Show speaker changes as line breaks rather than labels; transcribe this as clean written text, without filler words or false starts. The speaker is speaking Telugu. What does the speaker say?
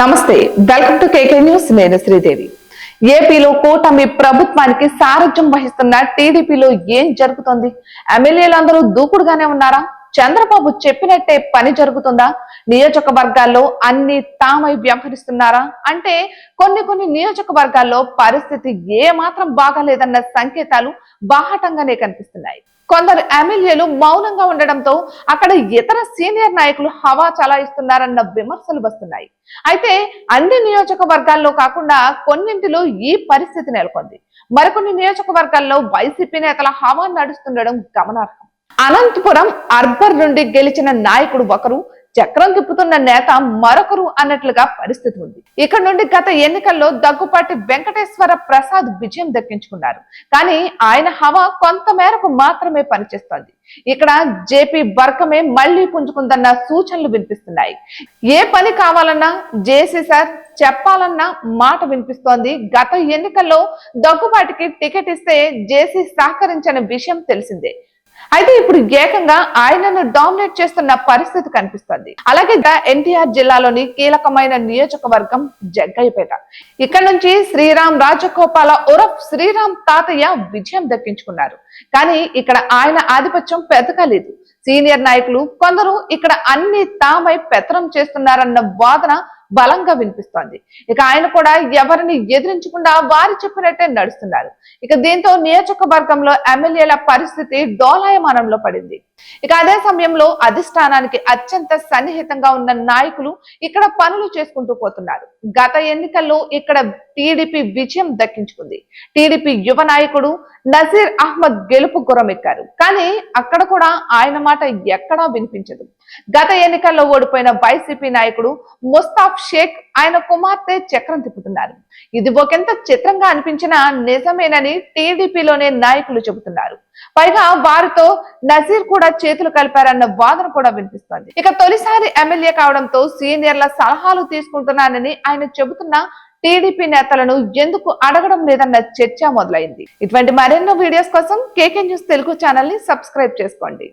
నమస్తే, వెల్కమ్ టు కేకే న్యూస్. నేను శ్రీదేవి. ఏపీలో కూటమి ప్రభుత్వానికి సారథ్యం వహిస్తున్న టీడీపీలో ఏం జరుగుతోంది? ఎమ్మెల్యేలందరూ దూకుడుగానే ఉన్నారా? చంద్రబాబు చెప్పినట్టే పని జరుగుతుందా? నియోజకవర్గాల్లో అన్ని తామై వ్యవహరిస్తున్నారా అంటే కొన్ని నియోజకవర్గాల్లో పరిస్థితి ఏ మాత్రం బాగాలేదన్న సంకేతాలు బాహటంగానే కనిపిస్తున్నాయి. కొందరు ఎమ్మెల్యేలు మౌనంగా ఉండడంతో అక్కడ ఇతర సీనియర్ నాయకులు హవా చలాయిస్తున్నారన్న విమర్శలు వస్తున్నాయి. అయితే అన్ని నియోజకవర్గాల్లో కాకుండా కొన్నింటిలో ఈ పరిస్థితి నెలకొంది. మరికొన్ని నియోజకవర్గాల్లో వైసీపీ నేతల హవా నడుస్తుండడం గమనార్హం. అనంతపురం అర్బన్ నుండి గెలిచిన నాయకుడు ఒకరు, చక్రం తిప్పుతున్న నేత మరొకరు అన్నట్లుగా పరిస్థితి ఉంది. ఇక్కడ నుండి గత ఎన్నికల్లో దగ్గుపాటి వెంకటేశ్వర ప్రసాద్ విజయం దక్కించుకున్నారు. కానీ ఆయన హవా కొంత మేరకు మాత్రమే పనిచేస్తోంది. ఇక్కడ జేపీ వర్గమే మళ్లీ పుంజుకుందన్న సూచనలు వినిపిస్తున్నాయి. ఏ పని కావాలన్నా జేసీ సార్ చెప్పాలన్న మాట వినిపిస్తోంది. గత ఎన్నికల్లో దగ్గుపాటికి టికెట్ ఇస్తే జేసీ సహకరించిన విషయం తెలిసిందే. అయితే ఇప్పుడు ఏకంగా ఆయనను డామినేట్ చేస్తున్న పరిస్థితి కనిపిస్తుంది. అలాగే ఎన్టీఆర్ జిల్లాలోని కీలకమైన నియోజకవర్గం జగ్గయ్యపేట. ఇక్కడ నుంచి శ్రీరామ్ రాజగోపాల ఉరఫ్ శ్రీరామ్ తాతయ్య విజయం దక్కించుకున్నారు. కానీ ఇక్కడ ఆయన ఆధిపత్యం పెద్దగా లేదు. సీనియర్ నాయకులు కొందరు ఇక్కడ అన్ని తామై పెత్తనం చేస్తున్నారన్న వాదన బలంగా వినిపిస్తోంది. ఇక ఆయన కూడా ఎవరిని ఎదిరించకుండా వారు చెప్పినట్టే నడుస్తున్నారు. ఇక దీంతో నియోజకవర్గంలో ఎమ్మెల్యేల పరిస్థితి డోలాయమానంలో పడింది. ఇక అదే సమయంలో అధిష్టానానికి అత్యంత సన్నిహితంగా ఉన్న నాయకులు ఇక్కడ పనులు చేసుకుంటూ పోతున్నారు. గత ఎన్నికల్లో ఇక్కడ టీడీపీ విజయం దక్కించుకుంది. టీడీపీ యువ నాయకుడు నజీర్ అహ్మద్ గెలుపు గుర్రమెక్కారు. కానీ అక్కడ కూడా ఆయన మాట ఎక్కడా వినిపించదు. గత ఎన్నికల్లో ఓడిపోయిన వైసీపీ నాయకుడు ముస్తాఫ్ షేక్ ఆయన కుమార్తె చక్రం తిప్పుతున్నారు. ఇది ఒకంత చిత్రంగా అనిపించినా నిజమేనని టీడీపీలోనే నాయకులు చెబుతున్నారు. పైగా వారితో నజీర్ కూడా చేతులు కలిపారన్న వాదన కూడా వినిపిస్తోంది. ఇక తొలిసారి ఎమ్మెల్యే కావడంతో సీనియర్ల సలహాలు తీసుకుంటున్నానని ఆయన చెబుతున్న టీడీపీ నేతలను ఎందుకు అడగడం లేదన్న చర్చ మొదలైంది. ఇటువంటి మరెన్నో వీడియోస్ కోసం కేకే న్యూస్ తెలుగు ఛానల్ ని సబ్స్క్రైబ్ చేసుకోండి.